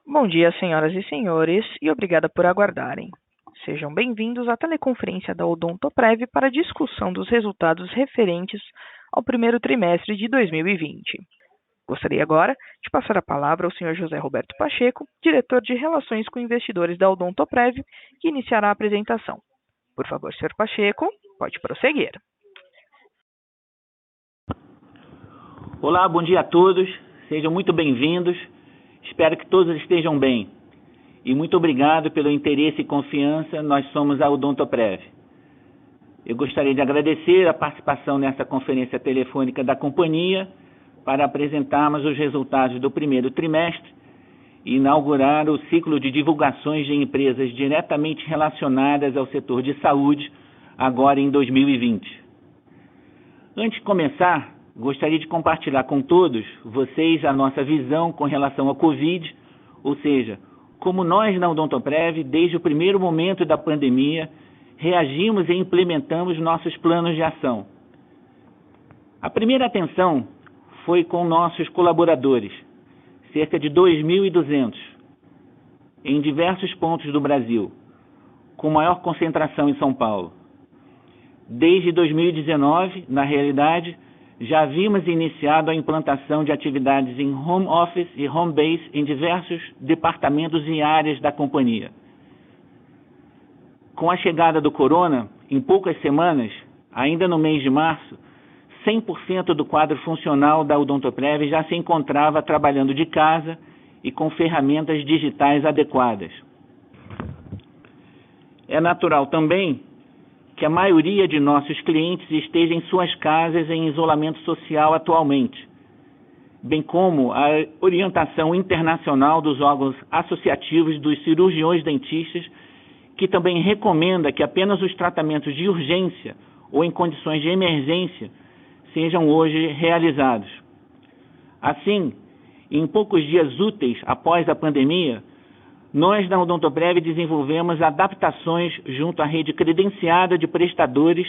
Bom dia, senhoras e senhores, e obrigada por aguardarem. Sejam bem-vindos à teleconferência da Odontoprev para a discussão dos resultados referentes ao primeiro trimestre de 2020. Gostaria agora de passar a palavra ao senhor José Roberto Pacheco, diretor de Relações com Investidores da Odontoprev, que iniciará a apresentação. Por favor, senhor Pacheco, pode prosseguir. Olá, bom dia a todos, sejam muito bem-vindos, espero que todos estejam bem. E muito obrigado pelo interesse e confiança, nós somos a Odontoprev. Eu gostaria de agradecer a participação nessa conferência telefônica da companhia para apresentarmos os resultados do primeiro trimestre e inaugurar o ciclo de divulgações de empresas diretamente relacionadas ao setor de saúde, agora em 2020. Antes de começar, gostaria de compartilhar com todos vocês a nossa visão com relação ao Covid, ou seja, como nós na Odontoprev, desde o primeiro momento da pandemia, reagimos e implementamos nossos planos de ação. A primeira atenção foi com nossos colaboradores, cerca de 2.200, em diversos pontos do Brasil, com maior concentração em São Paulo. Desde 2019, na realidade, já havíamos iniciado a implantação de atividades em home office e home base em diversos departamentos e áreas da companhia. Com a chegada do corona, em poucas semanas, ainda no mês de março, 100% do quadro funcional da Odontoprev já se encontrava trabalhando de casa e com ferramentas digitais adequadas. É natural também que a maioria de nossos clientes esteja em suas casas em isolamento social atualmente, bem como a orientação internacional dos órgãos associativos dos cirurgiões dentistas, que também recomenda que apenas os tratamentos de urgência ou em condições de emergência sejam hoje realizados. Assim, em poucos dias úteis após a pandemia, nós da Odontoprev desenvolvemos adaptações junto à rede credenciada de prestadores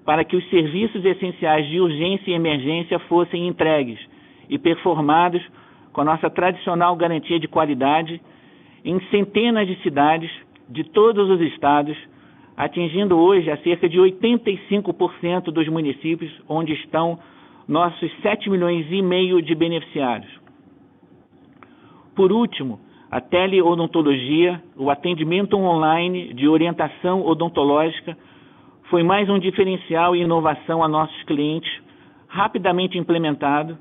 para que os serviços essenciais de urgência e emergência fossem entregues e performados com a nossa tradicional garantia de qualidade em centenas de cidades de todos os estados, atingindo hoje a cerca de 85% dos municípios onde estão nossos 7,5 milhões de beneficiários. Por último, a teleodontologia, o atendimento online de orientação odontológica, foi mais um diferencial e inovação a nossos clientes, rapidamente implementado,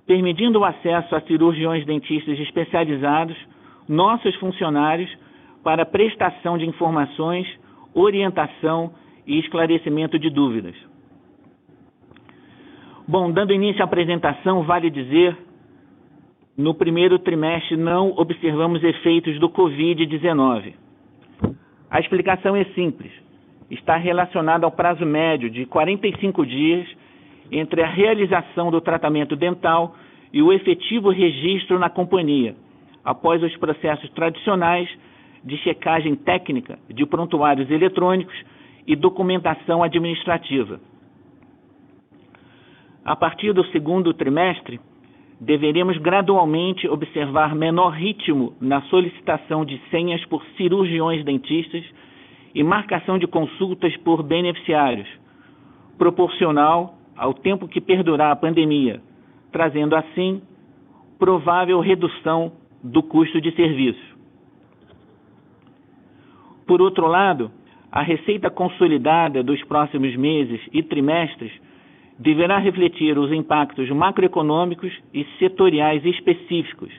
permitindo o acesso a cirurgiões dentistas especializados, nossos funcionários, para prestação de informações, orientação e esclarecimento de dúvidas. Bom, dando início à apresentação, vale dizer, no primeiro trimestre não observamos efeitos do Covid-19. A explicação é simples. Está relacionada ao prazo médio de 45 dias entre a realização do tratamento dental e o efetivo registro na companhia, após os processos tradicionais de checagem técnica de prontuários eletrônicos e documentação administrativa. A partir do segundo trimestre, deveremos gradualmente observar menor ritmo na solicitação de senhas por cirurgiões dentistas e marcação de consultas por beneficiários, proporcional ao tempo que perdurar a pandemia, trazendo assim provável redução do custo de serviço. Por outro lado, a receita consolidada dos próximos meses e trimestres deverá refletir os impactos macroeconômicos e setoriais específicos,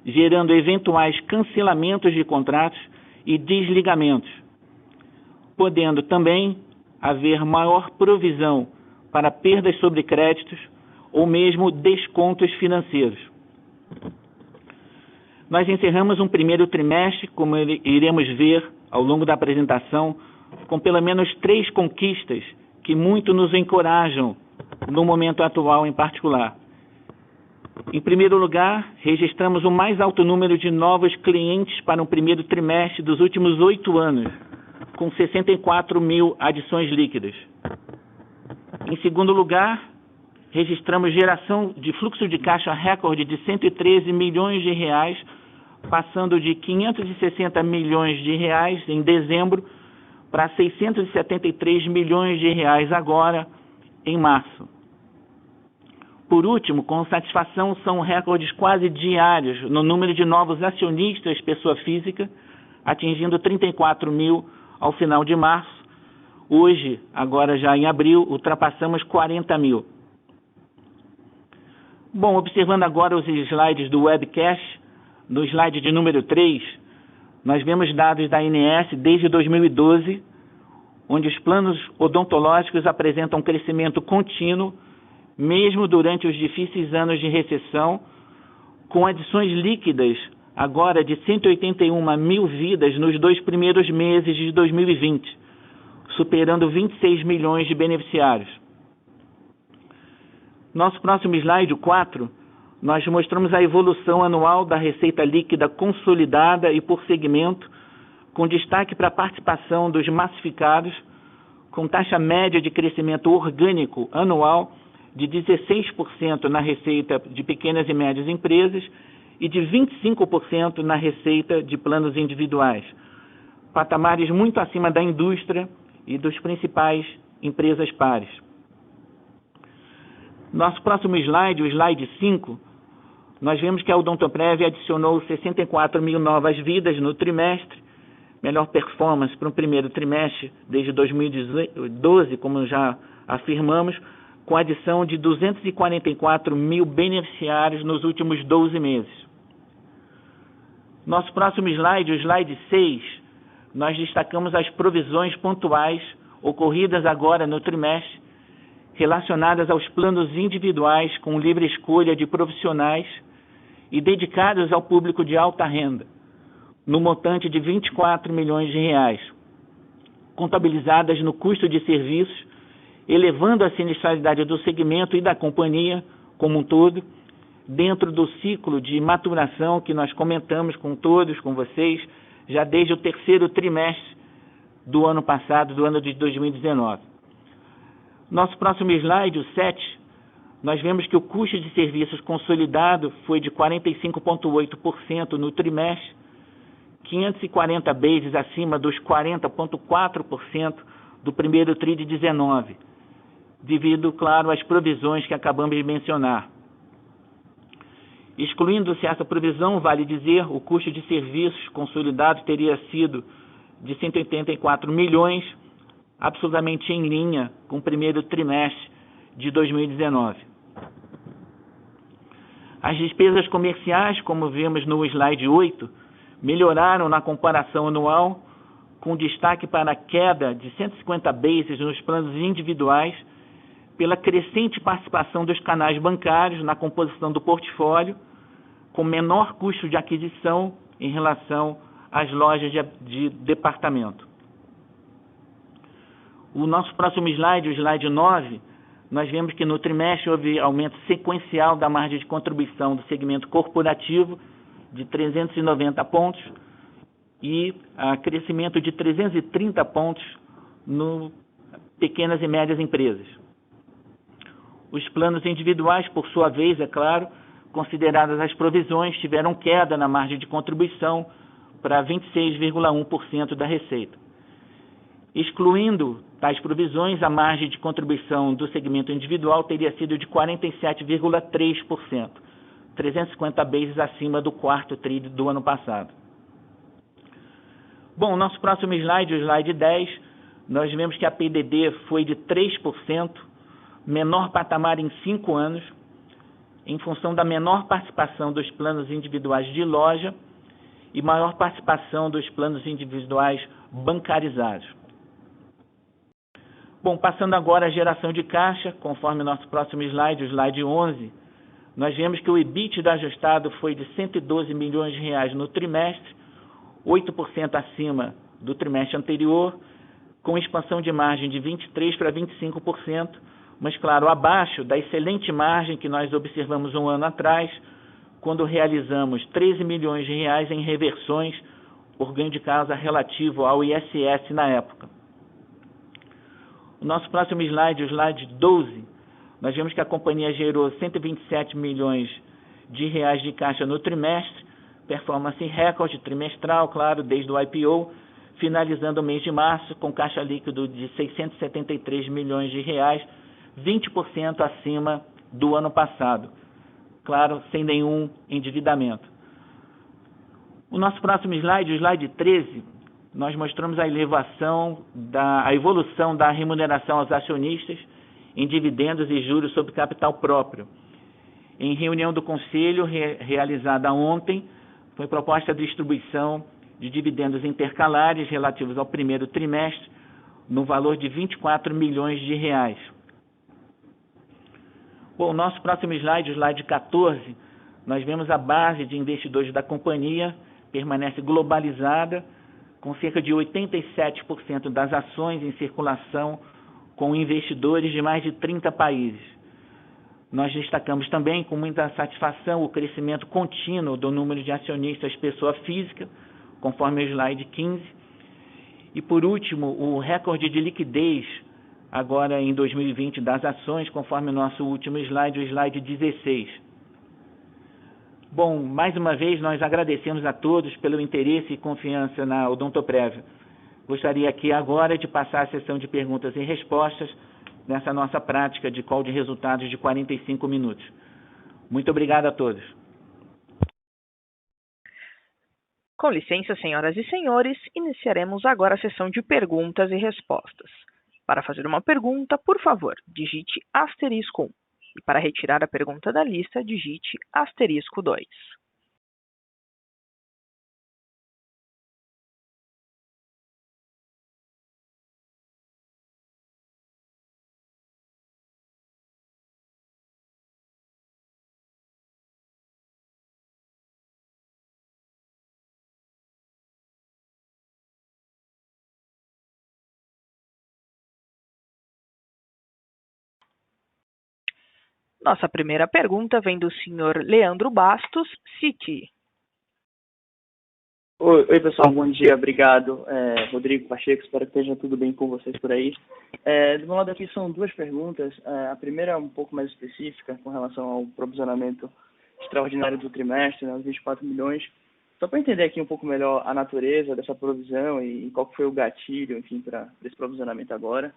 gerando eventuais cancelamentos de contratos e desligamentos, podendo também haver maior provisão para perdas sobre créditos ou mesmo descontos financeiros. Nós encerramos um primeiro trimestre, como iremos ver ao longo da apresentação, com pelo menos 3 conquistas que muito nos encorajam no momento atual em particular. Em primeiro lugar, registramos o mais alto número de novos clientes para um primeiro trimestre dos últimos 8 anos, com 64 mil adições líquidas. Em segundo lugar, registramos geração de fluxo de caixa recorde de 113 milhões de reais passando de 560 milhões de reais em dezembro para 673 milhões de reais agora, em março. Por último, com satisfação, são recordes quase diários no número de novos acionistas pessoa física, atingindo 34 mil ao final de março. Hoje, agora já em abril, ultrapassamos 40 mil. Bom, observando agora os slides do webcast, no slide de número 3, nós vemos dados da ANS desde 2012, onde os planos odontológicos apresentam um crescimento contínuo, mesmo durante os difíceis anos de recessão, com adições líquidas agora de 181 mil vidas nos 2 primeiros meses de 2020, superando 26 milhões de beneficiários. Nosso próximo slide, o 4, nós mostramos a evolução anual da receita líquida consolidada e por segmento, com destaque para a participação dos massificados, com taxa média de crescimento orgânico anual de 16% na receita de pequenas e médias empresas e de 25% na receita de planos individuais, patamares muito acima da indústria e dos principais empresas pares. Nosso próximo slide, o slide 5, nós vemos que a Odontoprev adicionou 64 mil novas vidas no trimestre, melhor performance para o primeiro trimestre desde 2012, como já afirmamos, com adição de 244 mil beneficiários nos últimos 12 meses. Nosso próximo slide, o slide 6, nós destacamos as provisões pontuais ocorridas agora no trimestre, relacionadas aos planos individuais com livre escolha de profissionais e dedicados ao público de alta renda, no montante de 24 milhões de reais, contabilizadas no custo de serviços, elevando a sinistralidade do segmento e da companhia como um todo, dentro do ciclo de maturação que nós comentamos com todos, com vocês, já desde o terceiro trimestre do ano passado, do ano de 2019. Nosso próximo slide, o 7, nós vemos que o custo de serviços consolidado foi de 45,8% no trimestre, 540 bases acima dos 40,4% do primeiro TRI de 19, devido, claro, às provisões que acabamos de mencionar. Excluindo-se essa provisão, vale dizer, o custo de serviços consolidado teria sido de 184 milhões, absolutamente em linha com o primeiro trimestre de 2019. As despesas comerciais, como vemos no slide 8, melhoraram na comparação anual, com destaque para a queda de 150 bases nos planos individuais, pela crescente participação dos canais bancários na composição do portfólio, com menor custo de aquisição em relação às lojas de departamento. O nosso próximo slide, o slide 9, nós vemos que no trimestre houve aumento sequencial da margem de contribuição do segmento corporativo de 390 pontos e crescimento de 330 pontos no pequenas e médias empresas. Os planos individuais, por sua vez, é claro, consideradas as provisões, tiveram queda na margem de contribuição para 26,1% da receita. Excluindo tais provisões, a margem de contribuição do segmento individual teria sido de 47,3%, 350 bases acima do quarto TRI do ano passado. Bom, nosso próximo slide, o slide 10, nós vemos que a PDD foi de 3%, menor patamar em 5 anos, em função da menor participação dos planos individuais de loja e maior participação dos planos individuais bancarizados. Bom, passando agora à geração de caixa, conforme o nosso próximo slide, o slide 11, nós vemos que o EBITDA ajustado foi de 112 milhões de reais no trimestre, 8% acima do trimestre anterior, com expansão de margem de 23% para 25%, mas, claro, abaixo da excelente margem que nós observamos um ano atrás, quando realizamos 13 milhões de reais em reversões por ganho de causa relativo ao ISS na época. O nosso próximo slide, o slide 12, nós vemos que a companhia gerou 127 milhões de reais de caixa no trimestre, performance recorde trimestral, claro, desde o IPO, finalizando o mês de março com caixa líquido de 673 milhões de reais, 20% acima do ano passado, claro, sem nenhum endividamento. O nosso próximo slide, o slide 13, nós mostramos a evolução da remuneração aos acionistas em dividendos e juros sobre capital próprio. Em reunião do Conselho, realizada ontem, foi proposta a distribuição de dividendos intercalares relativos ao primeiro trimestre, no valor de 24 milhões de reais. Bom, o nosso próximo slide, o slide 14, nós vemos a base de investidores da companhia, permanece globalizada, com cerca de 87% das ações em circulação com investidores de mais de 30 países. Nós destacamos também com muita satisfação o crescimento contínuo do número de acionistas pessoa física, conforme o slide 15. E, por último, o recorde de liquidez, agora em 2020, das ações, conforme o nosso último slide, o slide 16. Bom, mais uma vez, nós agradecemos a todos pelo interesse e confiança na Odontoprev. Gostaria aqui agora de passar a sessão de perguntas e respostas nessa nossa prática de call de resultados de 45 minutos. Muito obrigado a todos. Com licença, senhoras e senhores, iniciaremos agora a sessão de perguntas e respostas. Para fazer uma pergunta, por favor, digite *1. E para retirar a pergunta da lista, digite *2. Nossa primeira pergunta vem do senhor Leandro Bastos, Citi. Oi, pessoal, bom dia, obrigado. Rodrigo Pacheco, espero que esteja tudo bem com vocês por aí. Do meu lado aqui são duas perguntas. A primeira é um pouco mais específica com relação ao provisionamento extraordinário do trimestre, os 24 milhões. Só para entender aqui um pouco melhor a natureza dessa provisão e qual que foi o gatilho, enfim, para esse provisionamento agora.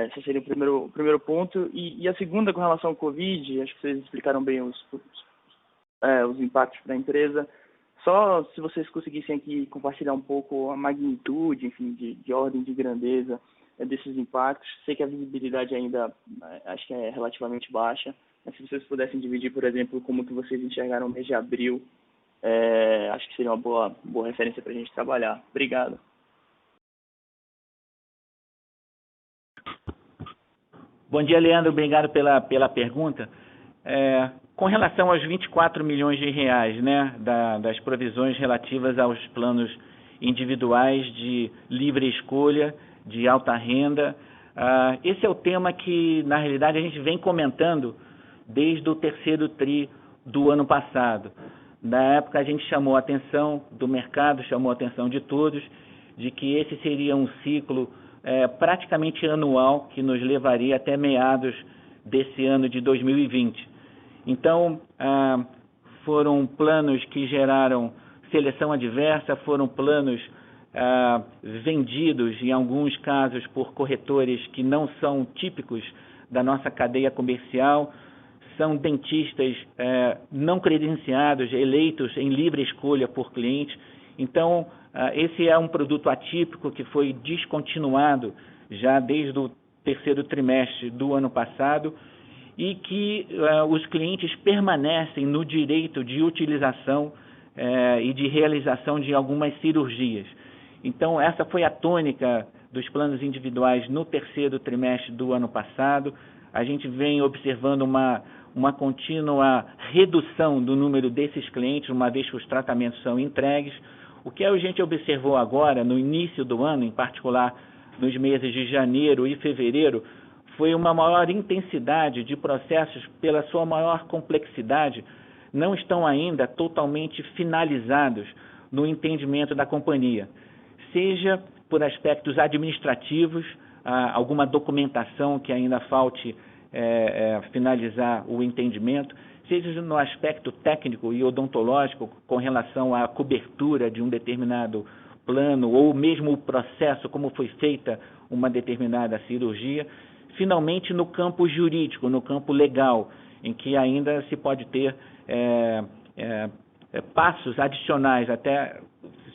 Esse seria o primeiro ponto. E a segunda, com relação ao Covid, acho que vocês explicaram bem os impactos para a empresa. Só se vocês conseguissem aqui compartilhar um pouco a magnitude, enfim, de ordem de grandeza desses impactos. Sei que a visibilidade ainda acho que é relativamente baixa, mas se vocês pudessem dividir, por exemplo, como que vocês enxergaram o mês de abril, acho que seria uma boa referência para a gente trabalhar. Obrigado. Bom dia, Leandro. Obrigado pela pergunta. Com relação aos 24 milhões de reais, né, das provisões relativas aos planos individuais de livre escolha, de alta renda, esse é o tema que, na realidade, a gente vem comentando desde o terceiro TRI do ano passado. Na época, a gente chamou a atenção do mercado, chamou a atenção de todos, de que esse seria um ciclo praticamente anual que nos levaria até meados desse ano de 2020. Então, foram planos que geraram seleção adversa, foram planos vendidos, em alguns casos, por corretores que não são típicos da nossa cadeia comercial, são dentistas não credenciados, eleitos em livre escolha por cliente. Então, esse é um produto atípico que foi descontinuado já desde o terceiro trimestre do ano passado e que os clientes permanecem no direito de utilização e de realização de algumas cirurgias. Então, essa foi a tônica dos planos individuais no terceiro trimestre do ano passado. A gente vem observando uma contínua redução do número desses clientes, uma vez que os tratamentos são entregues. O que a gente observou agora, no início do ano, em particular nos meses de janeiro e fevereiro, foi uma maior intensidade de processos pela sua maior complexidade, não estão ainda totalmente finalizados no entendimento da companhia, seja por aspectos administrativos, alguma documentação que ainda falte finalizar o entendimento, seja no aspecto técnico e odontológico com relação à cobertura de um determinado plano, ou mesmo o processo, como foi feita uma determinada cirurgia, finalmente no campo jurídico, no campo legal, em que ainda se pode ter passos adicionais até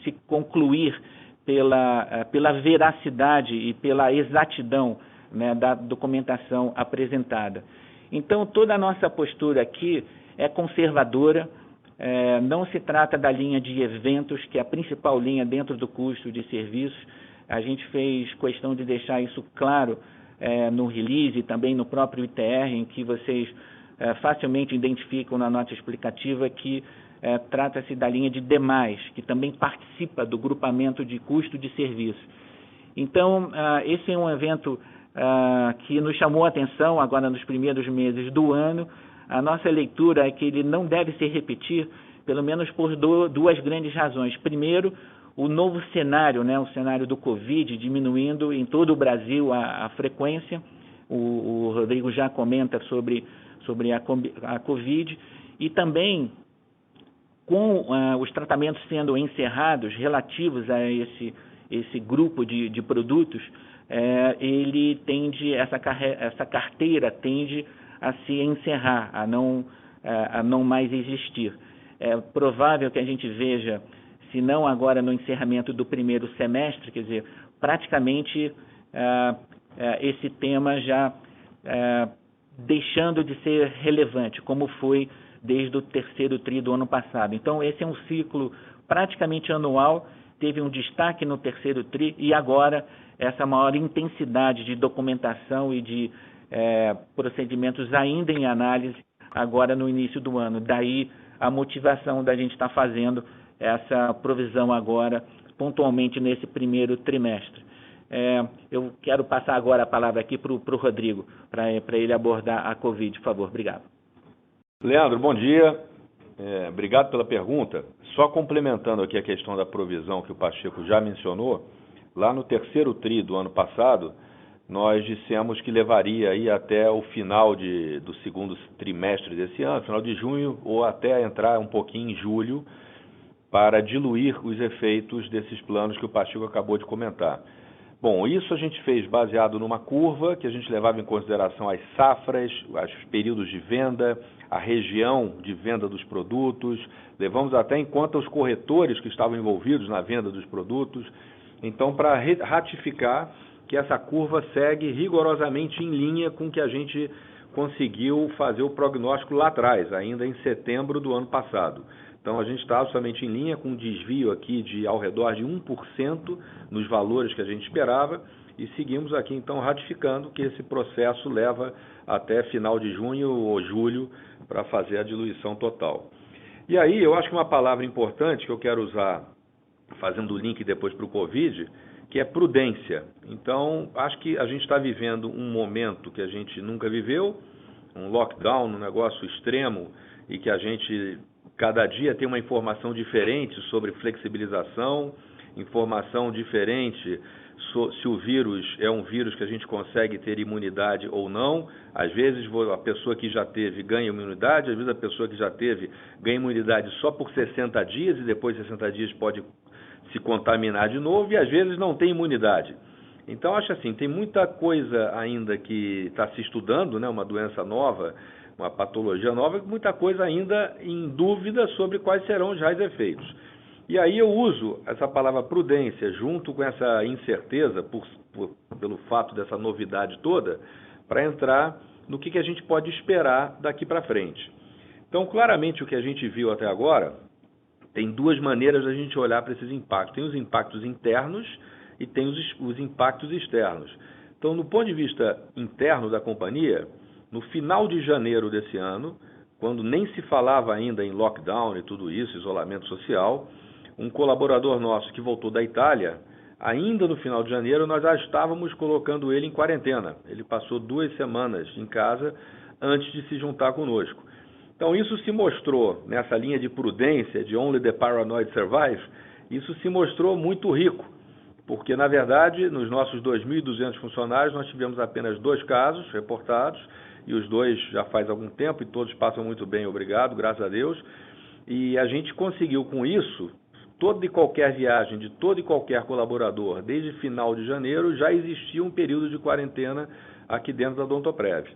se concluir pela veracidade e pela exatidão, né, da documentação apresentada. Então, toda a nossa postura aqui é conservadora, não se trata da linha de eventos, que é a principal linha dentro do custo de serviços. A gente fez questão de deixar isso claro no release e também no próprio ITR, em que vocês facilmente identificam na nota explicativa que trata-se da linha de demais, que também participa do grupamento de custo de serviço. Então, esse é um evento que nos chamou a atenção agora nos primeiros meses do ano. A nossa leitura é que ele não deve se repetir, pelo menos por duas grandes razões. Primeiro, o novo cenário, né, o cenário do Covid, diminuindo em todo o Brasil a frequência. O Rodrigo já comenta sobre a Covid, e também com os tratamentos sendo encerrados relativos a esse grupo de produtos, ele tende, essa carteira tende a se encerrar, a não mais existir. É provável que a gente veja, se não agora no encerramento do primeiro semestre, quer dizer, praticamente esse tema já deixando de ser relevante, como foi desde o terceiro tri do ano passado. Então, esse é um ciclo praticamente anual, teve um destaque no terceiro tri, e agora essa maior intensidade de documentação e de procedimentos ainda em análise, agora no início do ano. Daí a motivação da gente estar fazendo essa provisão agora, pontualmente nesse primeiro trimestre. Eu quero passar agora a palavra aqui para o Rodrigo, para ele abordar a Covid, por favor. Obrigado. Leandro, bom dia. Obrigado pela pergunta. Só complementando aqui a questão da provisão que o Pacheco já mencionou, lá no terceiro tri do ano passado, nós dissemos que levaria aí até o final do segundo trimestre desse ano, final de junho, ou até entrar um pouquinho em julho, para diluir os efeitos desses planos que o Pacheco acabou de comentar. Bom, isso a gente fez baseado numa curva que a gente levava em consideração as safras, os períodos de venda, a região de venda dos produtos, levamos até em conta os corretores que estavam envolvidos na venda dos produtos. Então, para ratificar que essa curva segue rigorosamente em linha com o que a gente conseguiu fazer o prognóstico lá atrás, ainda em setembro do ano passado. Então, a gente está absolutamente em linha com um desvio aqui de ao redor de 1% nos valores que a gente esperava, e seguimos aqui, então, ratificando que esse processo leva até final de junho ou julho para fazer a diluição total. E aí, eu acho que uma palavra importante que eu quero usar, fazendo o link depois para o Covid, que é prudência. Então, acho que a gente está vivendo um momento que a gente nunca viveu, um lockdown, um negócio extremo, e que a gente cada dia tem uma informação diferente sobre flexibilização, informação diferente se o vírus é um vírus que a gente consegue ter imunidade ou não. Às vezes a pessoa que já teve ganha imunidade, às vezes a pessoa que já teve ganha imunidade só por 60 dias e depois de 60 dias pode se contaminar de novo, e às vezes não tem imunidade. Então, acho assim, tem muita coisa ainda que está se estudando, né, uma doença nova, uma patologia nova, muita coisa ainda em dúvida sobre quais serão os reais efeitos. E aí eu uso essa palavra prudência, junto com essa incerteza, pelo fato dessa novidade toda, para entrar no que a gente pode esperar daqui para frente. Então, claramente, o que a gente viu até agora, tem duas maneiras da gente olhar para esses impactos. Tem os impactos internos e tem os impactos externos. Então, no ponto de vista interno da companhia, no final de janeiro desse ano, quando nem se falava ainda em lockdown e tudo isso, isolamento social, um colaborador nosso que voltou da Itália, ainda no final de janeiro, nós já estávamos colocando ele em quarentena. Ele passou 2 semanas em casa antes de se juntar conosco. Então, isso se mostrou, nessa linha de prudência, de only the paranoid survive, isso se mostrou muito rico, porque, na verdade, nos nossos 2.200 funcionários, nós tivemos apenas 2 casos reportados, e os dois já faz algum tempo e todos passam muito bem, obrigado, graças a Deus. E a gente conseguiu com isso, toda e qualquer viagem de todo e qualquer colaborador, desde final de janeiro, já existia um período de quarentena aqui dentro da Odontoprev.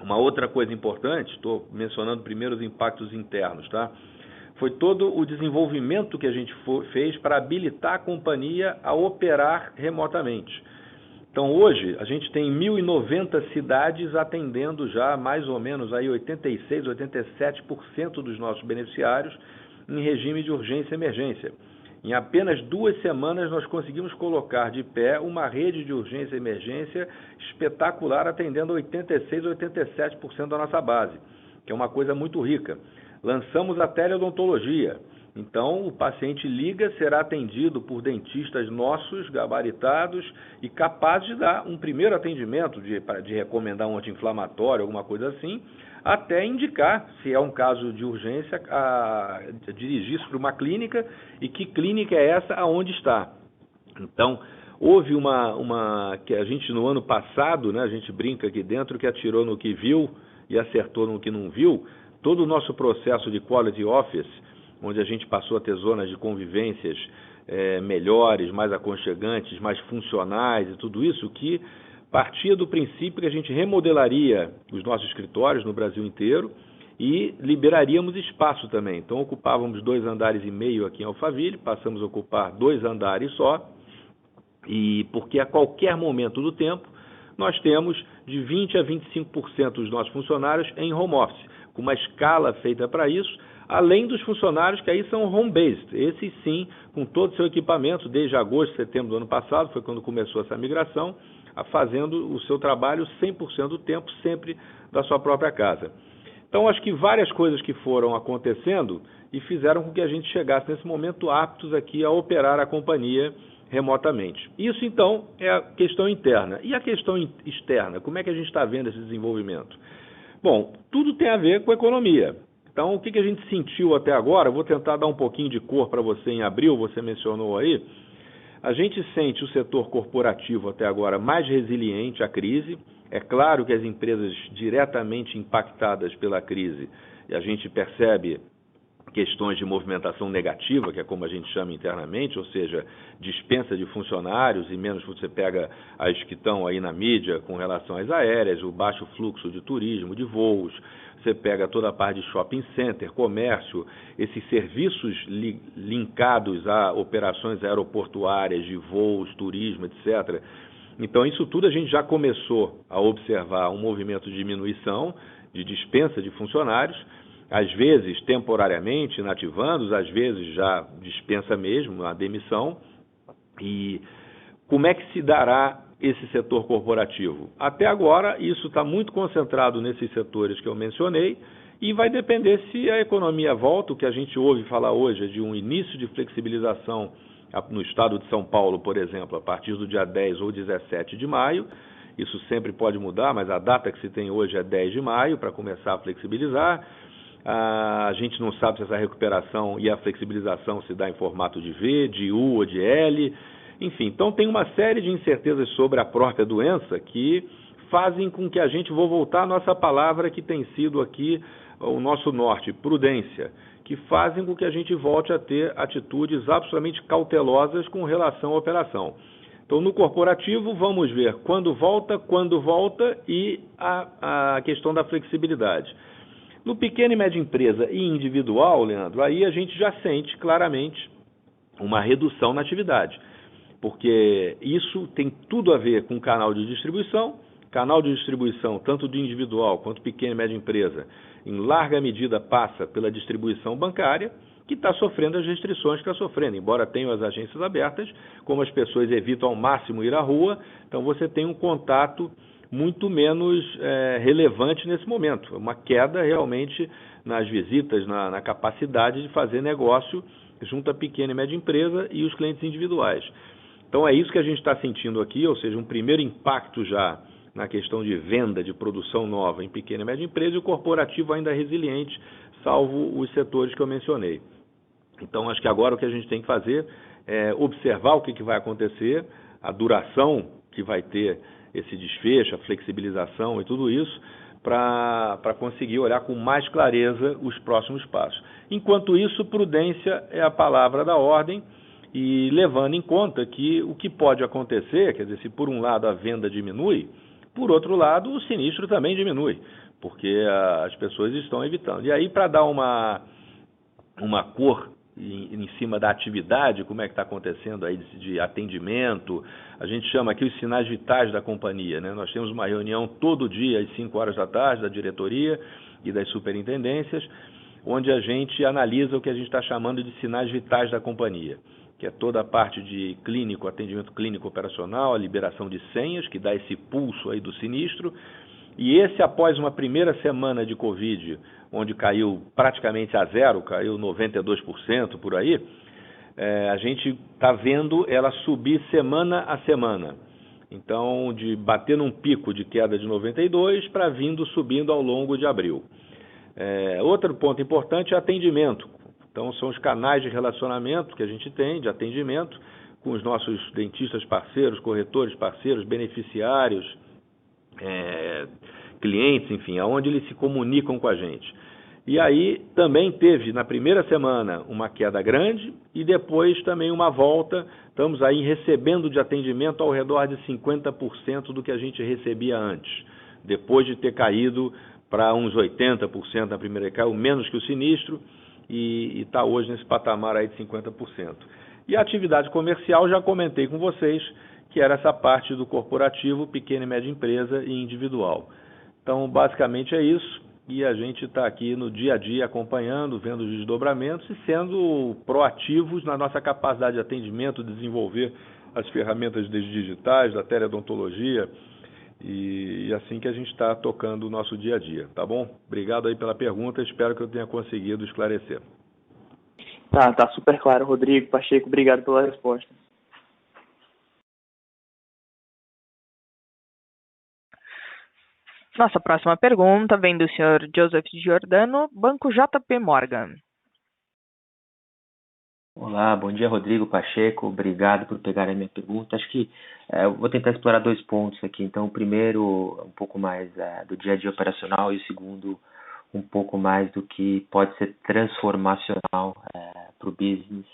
Uma outra coisa importante, estou mencionando primeiro os impactos internos, tá? Foi todo o desenvolvimento que a gente fez para habilitar a companhia a operar remotamente. Então, hoje, a gente tem 1.090 cidades atendendo já mais ou menos aí 86%, 87% dos nossos beneficiários em regime de urgência e emergência. Em apenas 2 semanas, nós conseguimos colocar de pé uma rede de urgência e emergência espetacular, atendendo 86%, 87% da nossa base, que é uma coisa muito rica. Lançamos a teleodontologia. Então, o paciente liga, será atendido por dentistas nossos, gabaritados e capazes de dar um primeiro atendimento, de recomendar um anti-inflamatório, alguma coisa assim, até indicar, se é um caso de urgência, a dirigir-se para uma clínica e que clínica é essa, aonde está. Então, houve que a gente no ano passado, né, a gente brinca aqui dentro, que atirou no que viu e acertou no que não viu. Todo o nosso processo de Quality Office, onde a gente passou a ter zonas de convivências melhores, mais aconchegantes, mais funcionais e tudo isso, que partia do princípio que a gente remodelaria os nossos escritórios no Brasil inteiro e liberaríamos espaço também. Então, ocupávamos 2,5 andares aqui em Alphaville, passamos a ocupar 2 andares só, e porque a qualquer momento do tempo nós temos de 20% a 25% dos nossos funcionários em home office, com uma escala feita para isso, além dos funcionários que aí são home-based, esses sim, com todo o seu equipamento, desde agosto, setembro do ano passado, foi quando começou essa migração, fazendo o seu trabalho 100% do tempo, sempre da sua própria casa. Então, acho que várias coisas que foram acontecendo e fizeram com que a gente chegasse nesse momento aptos aqui a operar a companhia remotamente. Isso, então, é a questão interna. E a questão externa? Como é que a gente está vendo esse desenvolvimento? Bom, tudo tem a ver com a economia. Então, o que a gente sentiu até agora? Eu vou tentar dar um pouquinho de cor para você em abril, você mencionou aí. A gente sente o setor corporativo até agora mais resiliente à crise. É claro que as empresas diretamente impactadas pela crise, e a gente percebe questões de movimentação negativa, que é como a gente chama internamente, ou seja, dispensa de funcionários, e menos você pega as que estão aí na mídia com relação às aéreas, o baixo fluxo de turismo, de voos, você pega toda a parte de shopping center, comércio, esses serviços linkados a operações aeroportuárias, de voos, turismo, etc. Então, isso tudo a gente já começou a observar um movimento de diminuição, de dispensa de funcionários, às vezes temporariamente inativando, às vezes já dispensa mesmo, a demissão. E como é que se dará esse setor corporativo? Até agora, isso está muito concentrado nesses setores que eu mencionei e vai depender se a economia volta. O que a gente ouve falar hoje é de um início de flexibilização no estado de São Paulo, por exemplo, a partir do dia 10 ou 17 de maio. Isso sempre pode mudar, mas a data que se tem hoje é 10 de maio para começar a flexibilizar. A gente não sabe se essa recuperação e a flexibilização se dá em formato de V, de U ou de L. Enfim, então tem uma série de incertezas sobre a própria doença que fazem com que a gente, vou voltar à nossa palavra que tem sido aqui o nosso norte, prudência, que fazem com que a gente volte a ter atitudes absolutamente cautelosas com relação à operação. Então, no corporativo, vamos ver quando volta e a questão da flexibilidade. No pequena e média empresa e individual, Leandro, aí a gente já sente claramente uma redução na atividade, porque isso tem tudo a ver com canal de distribuição, tanto de individual quanto pequena e média empresa, em larga medida passa pela distribuição bancária, que está sofrendo as restrições que está sofrendo, embora tenham as agências abertas, como as pessoas evitam ao máximo ir à rua, então você tem um contato muito menos relevante nesse momento, uma queda realmente nas visitas, na capacidade de fazer negócio junto à pequena e média empresa e os clientes individuais. Então é isso que a gente está sentindo aqui, ou seja, um primeiro impacto já na questão de venda, de produção nova em pequena e média empresa, e o corporativo ainda resiliente, salvo os setores que eu mencionei. Então acho que agora o que a gente tem que fazer é observar o que vai acontecer, a duração que vai ter esse desfecho, a flexibilização e tudo isso, para conseguir olhar com mais clareza os próximos passos. Enquanto isso, prudência é a palavra da ordem, e levando em conta que o que pode acontecer, quer dizer, se por um lado a venda diminui, por outro lado o sinistro também diminui, porque as pessoas estão evitando. E aí, para dar uma cor em cima da atividade, como é que está acontecendo aí de atendimento, a gente chama aqui os sinais vitais da companhia, né? Nós temos uma reunião todo dia às 5 horas da tarde da diretoria e das superintendências, onde a gente analisa o que a gente está chamando de sinais vitais da companhia, que é toda a parte de clínico, atendimento clínico operacional, a liberação de senhas, que dá esse pulso aí do sinistro. E esse, após uma primeira semana de Covid, onde caiu praticamente a zero, caiu 92% por aí, a gente está vendo ela subir semana a semana. Então, de bater num pico de queda de 92 para vindo subindo ao longo de abril. Outro ponto importante é atendimento. Então, são os canais de relacionamento que a gente tem, de atendimento, com os nossos dentistas parceiros, corretores parceiros, beneficiários, clientes, enfim, aonde eles se comunicam com a gente. E aí também teve, na primeira semana, uma queda grande e depois também uma volta. Estamos aí recebendo de atendimento ao redor de 50% do que a gente recebia antes, depois de ter caído para uns 80% na primeira, caiu menos que o sinistro, e está hoje nesse patamar aí de 50%. E a atividade comercial, já comentei com vocês, que era essa parte do corporativo, pequena e média empresa e individual. Então, basicamente é isso, e a gente está aqui no dia a dia acompanhando, vendo os desdobramentos e sendo proativos na nossa capacidade de atendimento, de desenvolver as ferramentas digitais, da teleodontologia, e assim que a gente está tocando o nosso dia a dia, tá bom? Obrigado aí pela pergunta, espero que eu tenha conseguido esclarecer. Tá super claro, Rodrigo, Pacheco, obrigado pela resposta. Nossa próxima pergunta vem do senhor Joseph Giordano, Banco JP Morgan. Olá, bom dia, Rodrigo, Pacheco, obrigado por pegar a minha pergunta. Acho que eu vou tentar explorar 2 pontos aqui. Então, o primeiro, um pouco mais do dia a dia operacional, e o segundo, um pouco mais do que pode ser transformacional para o business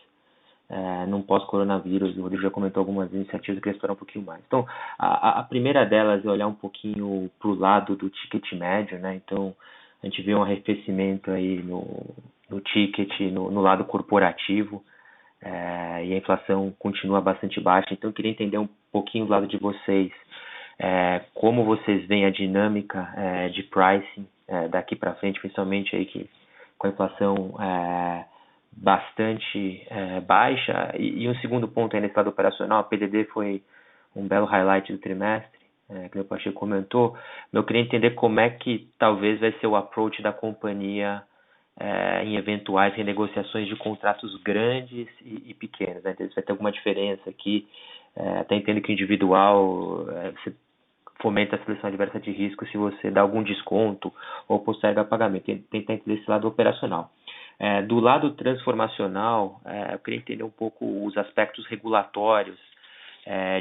num pós-coronavírus. O Rodrigo já comentou algumas iniciativas, eu queria explorar um pouquinho mais. Então, a primeira delas é olhar um pouquinho para o lado do ticket médio, né? Então, a gente vê um arrefecimento aí no ticket, no lado corporativo, e a inflação continua bastante baixa. Então, eu queria entender um pouquinho do lado de vocês, como vocês veem a dinâmica de pricing daqui para frente, principalmente aí com a inflação bastante baixa. E um segundo ponto aí nesse lado operacional, a PDD foi um belo highlight do trimestre, que o Pacheco comentou. Eu queria entender como é que talvez vai ser o approach da companhia em eventuais renegociações de contratos grandes e pequenos, né? Então, vai ter alguma diferença aqui. Até entendo que individual você fomenta a seleção adversa de risco se você dá algum desconto ou posterga pagamento. Tentar entender esse lado operacional. Do lado transformacional, eu queria entender um pouco os aspectos regulatórios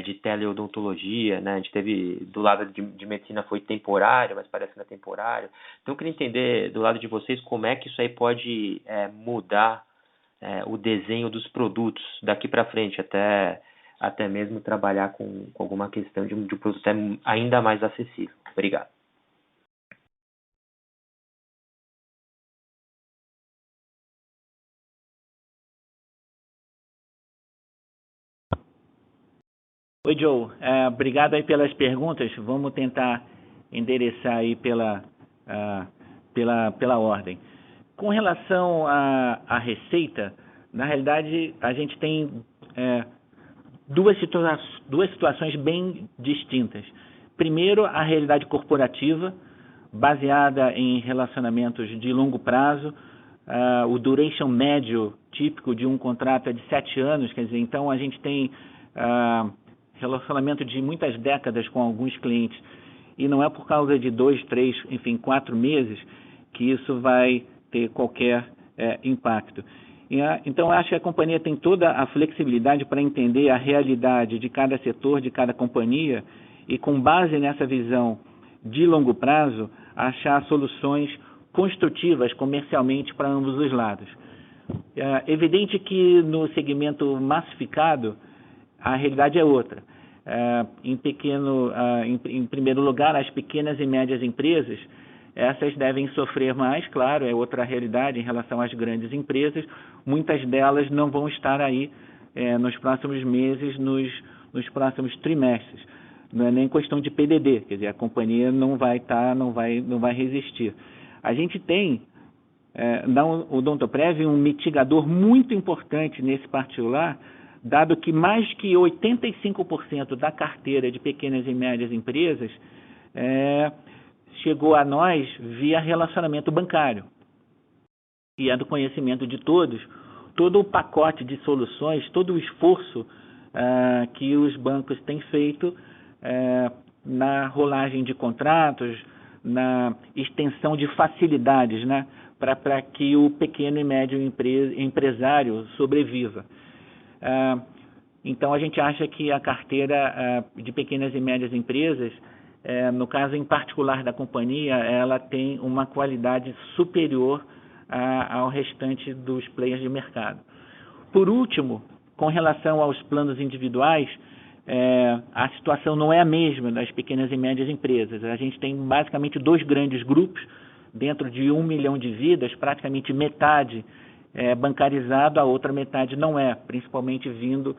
de teleodontologia, né? A gente teve, do lado de medicina foi temporário, mas parece que não é temporário. Então eu queria entender do lado de vocês como é que isso aí pode mudar o desenho dos produtos daqui para frente, até mesmo trabalhar com alguma questão de um produto ainda mais acessível. Obrigado. Oi, Joe. Obrigado aí pelas perguntas. Vamos tentar endereçar aí pela ordem. Com relação à receita, na realidade, a gente tem duas situações bem distintas. Primeiro, a realidade corporativa, baseada em relacionamentos de longo prazo. O duration médio típico de um contrato é de 7 anos, quer dizer, então a gente tem relacionamento de muitas décadas com alguns clientes, e não é por causa de 2, 3, enfim, 4 meses que isso vai ter qualquer impacto. Então, acho que a companhia tem toda a flexibilidade para entender a realidade de cada setor, de cada companhia, e com base nessa visão de longo prazo, achar soluções construtivas comercialmente para ambos os lados. É evidente que no segmento massificado a realidade é outra. Em primeiro lugar, as pequenas e médias empresas, essas devem sofrer mais, claro, é outra realidade em relação às grandes empresas. Muitas delas não vão estar aí nos próximos meses, nos próximos trimestres. Não é nem questão de PDD, quer dizer, a companhia não vai resistir. A gente tem na Odontoprev um mitigador muito importante nesse particular, dado que mais que 85% da carteira de pequenas e médias empresas chegou a nós via relacionamento bancário. E é do conhecimento de todos, todo o pacote de soluções, todo o esforço que os bancos têm feito na rolagem de contratos, na extensão de facilidades, né, para que o pequeno e médio empresário sobreviva. Então, a gente acha que a carteira de pequenas e médias empresas, no caso em particular da companhia, ela tem uma qualidade superior ao restante dos players de mercado. Por último, com relação aos planos individuais, a situação não é a mesma das pequenas e médias empresas. A gente tem basicamente dois grandes grupos, dentro de 1 milhão de vidas, praticamente metade bancarizado, a outra metade não é, principalmente vindo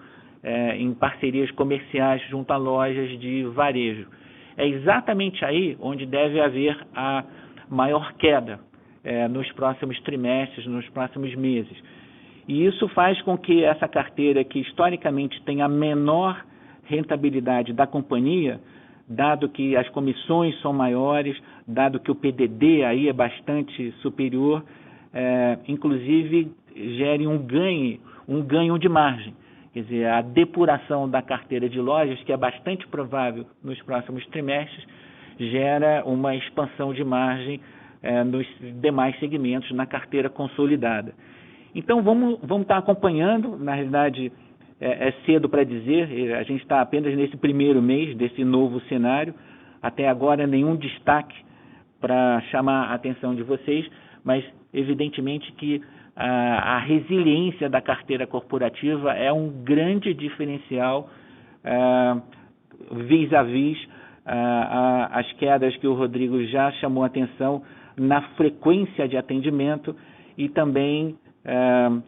em parcerias comerciais junto a lojas de varejo. É exatamente aí onde deve haver a maior queda nos próximos trimestres, nos próximos meses. E isso faz com que essa carteira, que historicamente tem a menor rentabilidade da companhia, dado que as comissões são maiores, dado que o PDD aí é bastante superior, inclusive gere um ganho de margem. Quer dizer, a depuração da carteira de lojas, que é bastante provável nos próximos trimestres, gera uma expansão de margem nos demais segmentos na carteira consolidada. Então, vamos estar acompanhando. Na realidade, é cedo para dizer, a gente está apenas nesse primeiro mês desse novo cenário, até agora nenhum destaque para chamar a atenção de vocês, mas evidentemente que a resiliência da carteira corporativa é um grande diferencial vis-à-vis as quedas que o Rodrigo já chamou a atenção na frequência de atendimento e também,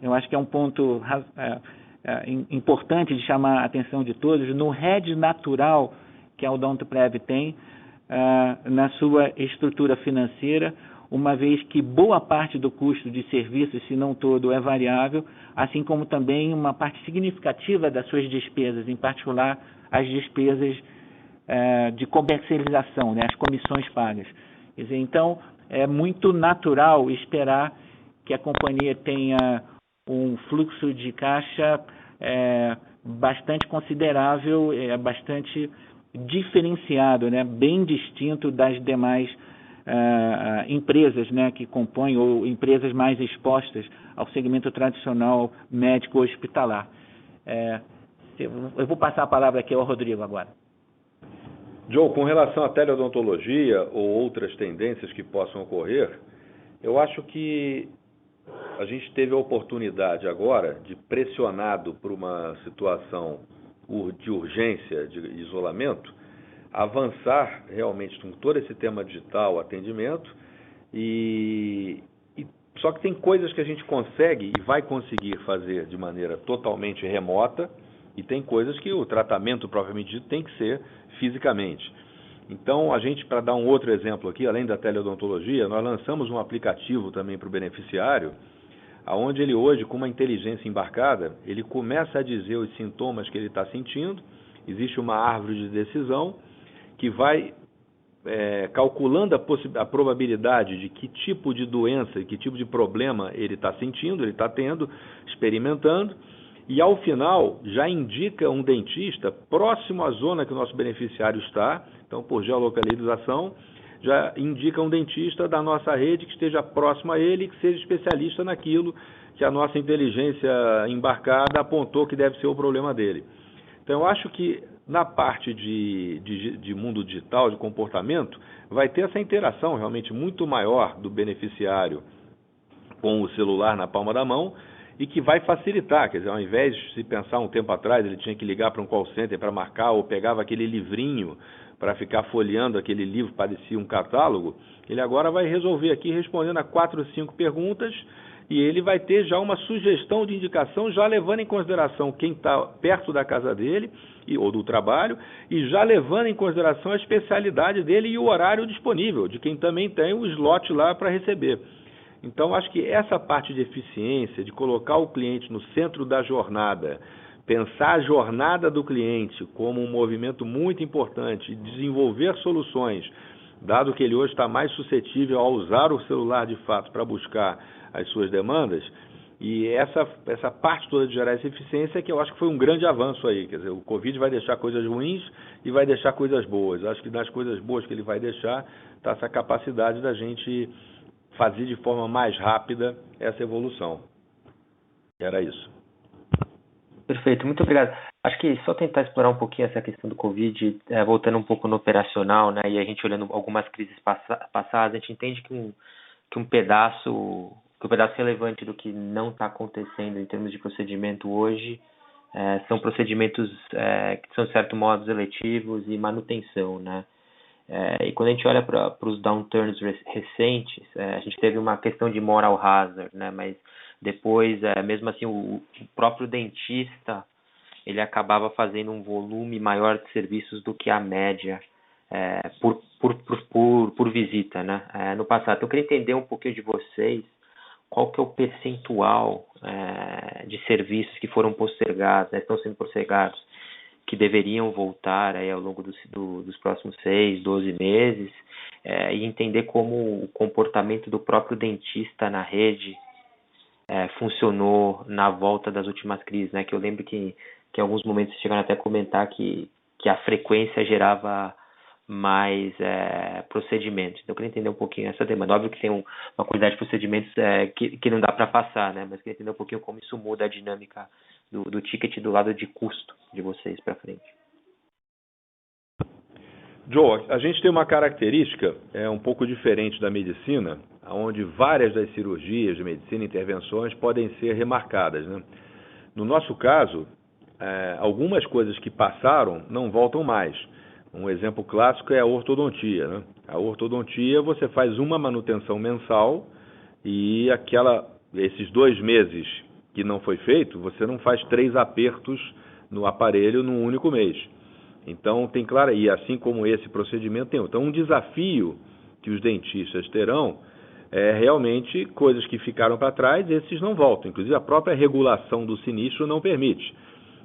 eu acho que é um ponto importante de chamar a atenção de todos, no hedge natural que a Odontoprev tem na sua estrutura financeira, uma vez que boa parte do custo de serviços, se não todo, é variável, assim como também uma parte significativa das suas despesas, em particular as despesas de comercialização, né, as comissões pagas. Quer dizer, então, é muito natural esperar que a companhia tenha um fluxo de caixa bastante considerável, bastante diferenciado, né, bem distinto das demais empresas, né, que compõem, ou empresas mais expostas ao segmento tradicional médico hospitalar. Eu vou passar a palavra aqui ao Rodrigo agora. Joe, com relação à teleodontologia ou outras tendências que possam ocorrer, eu acho que a gente teve a oportunidade agora de, pressionado por uma situação de urgência, de isolamento, avançar realmente com todo esse tema digital, atendimento, só que tem coisas que a gente consegue e vai conseguir fazer de maneira totalmente remota, e tem coisas que o tratamento propriamente dito tem que ser fisicamente. Então, a gente, para dar um outro exemplo aqui, além da teleodontologia, nós lançamos um aplicativo também para o beneficiário, onde ele hoje, com uma inteligência embarcada, ele começa a dizer os sintomas que ele está sentindo, existe uma árvore de decisão que vai calculando a probabilidade de que tipo de doença, que tipo de problema ele está sentindo, ele está tendo, experimentando, e ao final já indica um dentista próximo à zona que o nosso beneficiário está, então por geolocalização, já indica um dentista da nossa rede que esteja próximo a ele e que seja especialista naquilo que a nossa inteligência embarcada apontou que deve ser o problema dele. Então eu acho que Na parte de mundo digital, de comportamento, vai ter essa interação realmente muito maior do beneficiário com o celular na palma da mão e que vai facilitar, quer dizer, ao invés de se pensar um tempo atrás, ele tinha que ligar para um call center para marcar ou pegava aquele livrinho para ficar folheando aquele livro, parecia um catálogo, ele agora vai resolver aqui respondendo a 4 ou 5 perguntas e ele vai ter já uma sugestão de indicação, já levando em consideração quem está perto da casa dele ou do trabalho, e já levando em consideração a especialidade dele e o horário disponível, de quem também tem o slot lá para receber. Então, acho que essa parte de eficiência, de colocar o cliente no centro da jornada, pensar a jornada do cliente como um movimento muito importante, desenvolver soluções, dado que ele hoje está mais suscetível a usar o celular de fato para buscar as suas demandas, e essa parte toda de gerar essa eficiência que eu acho que foi um grande avanço aí. Quer dizer, o Covid vai deixar coisas ruins e vai deixar coisas boas. Acho que nas coisas boas que ele vai deixar está essa capacidade da gente fazer de forma mais rápida essa evolução. Era isso. Perfeito, muito obrigado. Acho que só tentar explorar um pouquinho essa questão do Covid, voltando um pouco no operacional, né, e a gente olhando algumas crises passadas, a gente entende que um pedaço relevante do que não está acontecendo em termos de procedimento hoje são procedimentos que são, de certo modo, eletivos e manutenção, né? E quando a gente olha para os downturns recentes, a gente teve uma questão de moral hazard, né? Mas depois, mesmo assim, o próprio dentista ele acabava fazendo um volume maior de serviços do que a média por visita, né? No passado. Então, eu queria entender um pouquinho de vocês qual que é o percentual de serviços que foram postergados, estão sendo postergados, que deveriam voltar aí ao longo dos próximos 6, 12 meses, e entender como o comportamento do próprio dentista na rede funcionou na volta das últimas crises, né? Que eu lembro que em alguns momentos vocês chegaram até a comentar que a frequência gerava mais procedimentos. Então, eu queria entender um pouquinho essa demanda. Óbvio que tem uma quantidade de procedimentos que não dá para passar, né? Mas eu queria entender um pouquinho como isso muda a dinâmica do ticket do lado de custo de vocês para frente. Joe, a gente tem uma característica um pouco diferente da medicina, onde várias das cirurgias de medicina e intervenções podem ser remarcadas, né? No nosso caso, algumas coisas que passaram não voltam mais. Um exemplo clássico é a ortodontia, né? A ortodontia, você faz uma manutenção mensal e esses 2 meses que não foi feito, você não faz 3 apertos no aparelho num único mês. Então, tem claro, e assim como esse procedimento tem. Então, um desafio que os dentistas terão realmente coisas que ficaram para trás, esses não voltam. Inclusive, a própria regulação do sinistro não permite.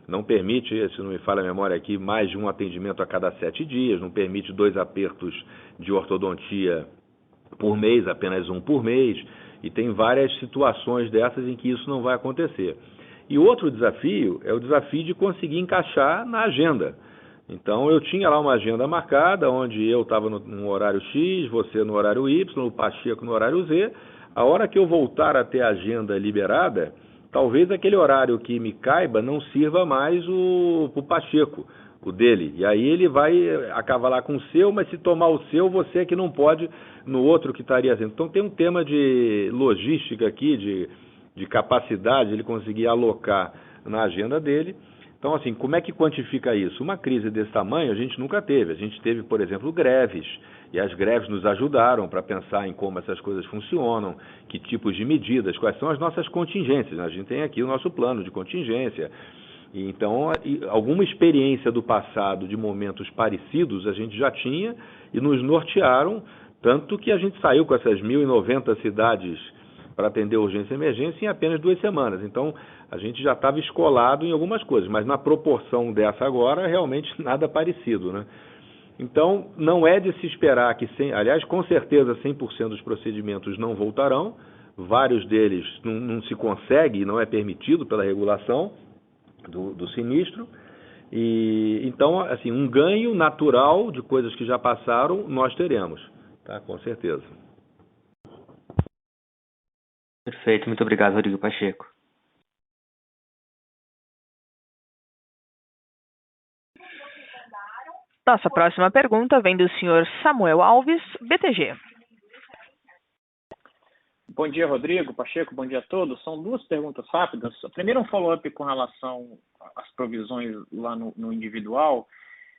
Não permite, se não me falha a memória aqui, mais de um atendimento a cada 7 dias, não permite 2 apertos de ortodontia por mês, apenas um por mês, e tem várias situações dessas em que isso não vai acontecer. E outro desafio é o desafio de conseguir encaixar na agenda. Então, eu tinha lá uma agenda marcada, onde eu estava no horário X, você no horário Y, o Pacheco no horário Z. A hora que eu voltar a ter a agenda liberada, talvez aquele horário que me caiba não sirva mais o Pacheco, o dele. E aí ele vai acavalar com o seu, mas se tomar o seu, você é que não pode no outro que estaria sendo. Então tem um tema de logística aqui, de capacidade, ele conseguir alocar na agenda dele. Então, assim, como é que quantifica isso? Uma crise desse tamanho a gente nunca teve. A gente teve, por exemplo, greves, e as greves nos ajudaram para pensar em como essas coisas funcionam, que tipos de medidas, quais são as nossas contingências. A gente tem aqui o nosso plano de contingência. E, então, alguma experiência do passado de momentos parecidos a gente já tinha e nos nortearam, tanto que a gente saiu com essas 1.090 cidades para atender urgência e emergência em apenas 2 semanas. Então, a gente já estava escolado em algumas coisas, mas na proporção dessa agora, realmente nada parecido, né? Então, não é de se esperar que, aliás, com certeza 100% dos procedimentos não voltarão, vários deles não se consegue, não é permitido pela regulação do sinistro, e então, assim, um ganho natural de coisas que já passaram, nós teremos, tá? Com certeza. Perfeito, muito obrigado, Rodrigo Pacheco. Nossa próxima pergunta vem do senhor Samuel Alves, BTG. Bom dia, Rodrigo, Pacheco, bom dia a todos. São duas perguntas rápidas. A primeira é um follow-up com relação às provisões lá no individual.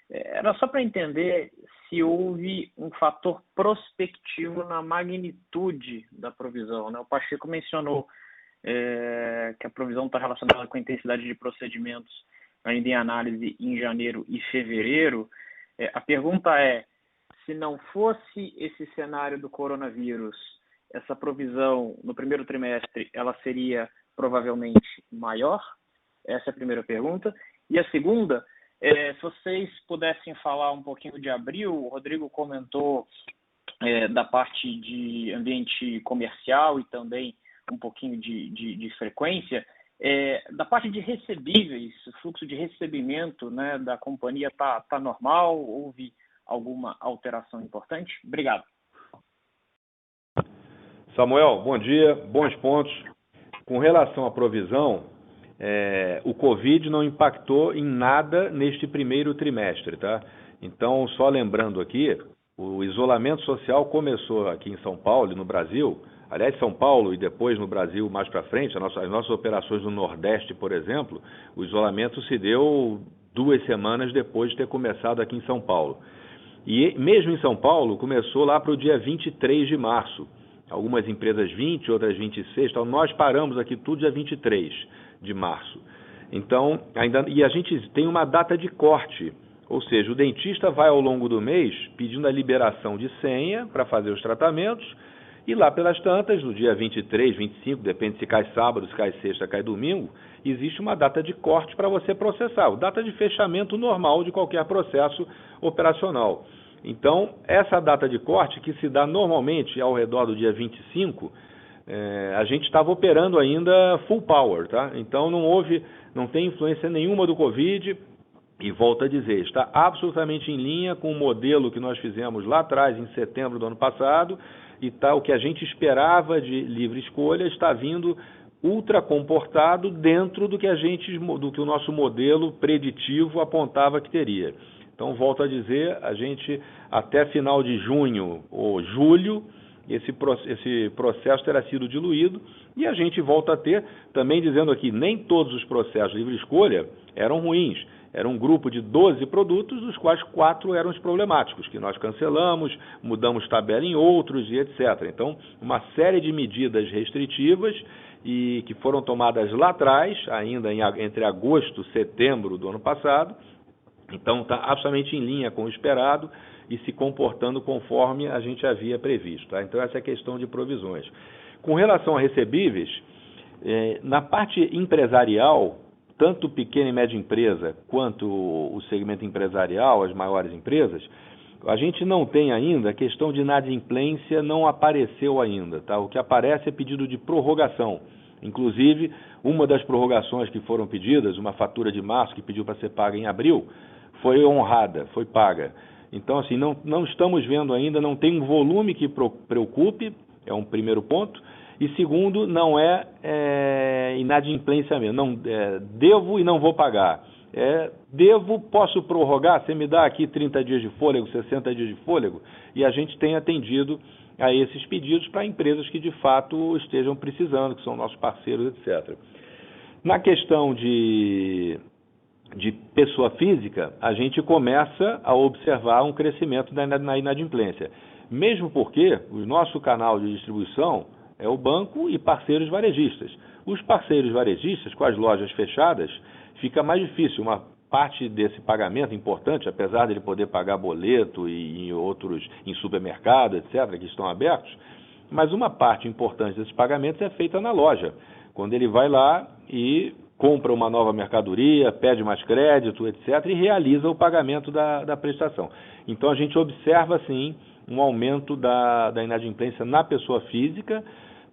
Era só para entender se houve um fator prospectivo na magnitude da provisão, né? O Pacheco mencionou que a provisão está relacionada com a intensidade de procedimentos ainda em análise em janeiro e fevereiro. A pergunta é, se não fosse esse cenário do coronavírus, essa provisão no primeiro trimestre, ela seria provavelmente maior? Essa é a primeira pergunta. E a segunda, se vocês pudessem falar um pouquinho de abril, o Rodrigo comentou da parte de ambiente comercial e também um pouquinho de frequência. Da parte de recebíveis, o fluxo de recebimento, né, da companhia está normal? Houve alguma alteração importante? Obrigado. Samuel, bom dia, bons pontos. Com relação à provisão, o Covid não impactou em nada neste primeiro trimestre, tá? Então, só lembrando aqui, o isolamento social começou aqui em São Paulo e no Brasil, aliás, São Paulo e depois no Brasil mais para frente, as nossas operações no Nordeste, por exemplo, o isolamento se deu 2 semanas depois de ter começado aqui em São Paulo. E mesmo em São Paulo, começou lá para o dia 23 de março. Algumas empresas 20, outras 26, então nós paramos aqui tudo dia 23 de março. Então, e a gente tem uma data de corte, ou seja, o dentista vai ao longo do mês pedindo a liberação de senha para fazer os tratamentos, e lá pelas tantas, no dia 23, 25, depende se cai sábado, se cai sexta, cai domingo, existe uma data de corte para você processar, data de fechamento normal de qualquer processo operacional. Então, essa data de corte, que se dá normalmente ao redor do dia 25, a gente estava operando ainda full power, tá? Então, não tem influência nenhuma do Covid, e volto a dizer, está absolutamente em linha com o modelo que nós fizemos lá atrás, em setembro do ano passado, e o que a gente esperava de livre escolha está vindo ultra comportado dentro do que o nosso modelo preditivo apontava que teria. Então, volto a dizer, a gente, até final de junho ou julho, esse processo terá sido diluído, e a gente volta a ter, também dizendo aqui, nem todos os processos de livre escolha eram ruins. Era um grupo de 12 produtos, dos quais 4 eram os problemáticos, que nós cancelamos, mudamos tabela em outros e etc. Então, uma série de medidas restritivas e que foram tomadas lá atrás, ainda entre agosto e setembro do ano passado. Então, está absolutamente em linha com o esperado e se comportando conforme a gente havia previsto. Tá? Então, essa é a questão de provisões. Com relação a recebíveis, na parte empresarial, tanto pequena e média empresa quanto o segmento empresarial, as maiores empresas, a gente não tem ainda, a questão de inadimplência não apareceu ainda. Tá? O que aparece é pedido de prorrogação. Inclusive, uma das prorrogações que foram pedidas, uma fatura de março que pediu para ser paga em abril, foi honrada, foi paga. Então, assim, não estamos vendo ainda, não tem um volume que preocupe, é um primeiro ponto. E segundo, não é inadimplência mesmo, devo e não vou pagar. Devo, posso prorrogar, você me dá aqui 30 dias de fôlego, 60 dias de fôlego, e a gente tem atendido a esses pedidos para empresas que de fato estejam precisando, que são nossos parceiros, etc. Na questão de pessoa física, a gente começa a observar um crescimento na inadimplência. Mesmo porque o nosso canal de distribuição é o banco e parceiros varejistas. Os parceiros varejistas, com as lojas fechadas, fica mais difícil. Uma parte desse pagamento importante, apesar de ele poder pagar boleto e outros em supermercado, etc., que estão abertos, mas uma parte importante desses pagamentos é feita na loja, quando ele vai lá e compra uma nova mercadoria, pede mais crédito, etc., e realiza o pagamento da prestação. Então, a gente observa, sim, um aumento da inadimplência na pessoa física,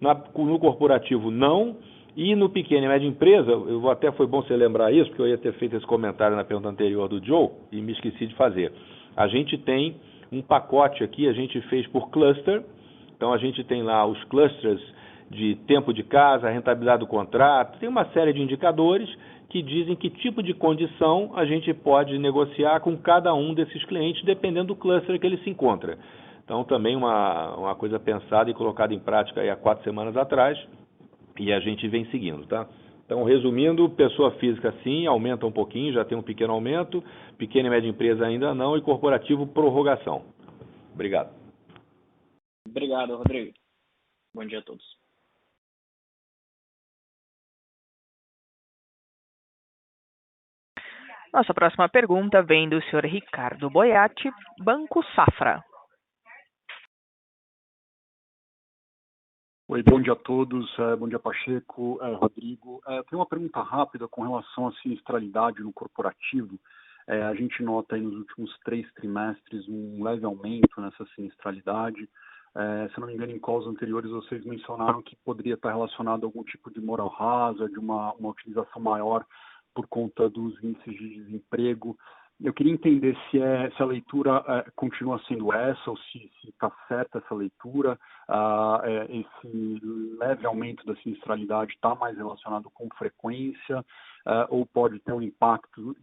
no corporativo não, e no pequeno e média empresa, até foi bom você lembrar isso, porque eu ia ter feito esse comentário na pergunta anterior do Joe, e me esqueci de fazer. A gente tem um pacote aqui, a gente fez por cluster, então a gente tem lá os clusters de tempo de casa, rentabilidade do contrato, tem uma série de indicadores que dizem que tipo de condição a gente pode negociar com cada um desses clientes, dependendo do cluster que ele se encontra. Então, também uma coisa pensada e colocada em prática aí há 4 semanas atrás, e a gente vem seguindo, tá? Então, resumindo, pessoa física sim, aumenta um pouquinho, já tem um pequeno aumento, pequena e média empresa ainda não, e corporativo prorrogação. Obrigado. Obrigado, Rodrigo. Bom dia a todos. Nossa próxima pergunta vem do senhor Ricardo Boiati, Banco Safra. Oi, bom dia a todos. Bom dia, Pacheco, Rodrigo. Eu tenho uma pergunta rápida com relação à sinistralidade no corporativo. A gente nota aí nos últimos 3 trimestres um leve aumento nessa sinistralidade. Se não me engano, em calls anteriores vocês mencionaram que poderia estar relacionado a algum tipo de moral hazard, uma utilização maior por conta dos índices de desemprego. Eu queria entender se a leitura continua sendo essa, ou se está certa essa leitura. Esse leve aumento da sinistralidade está mais relacionado com frequência, ou pode ter um impacto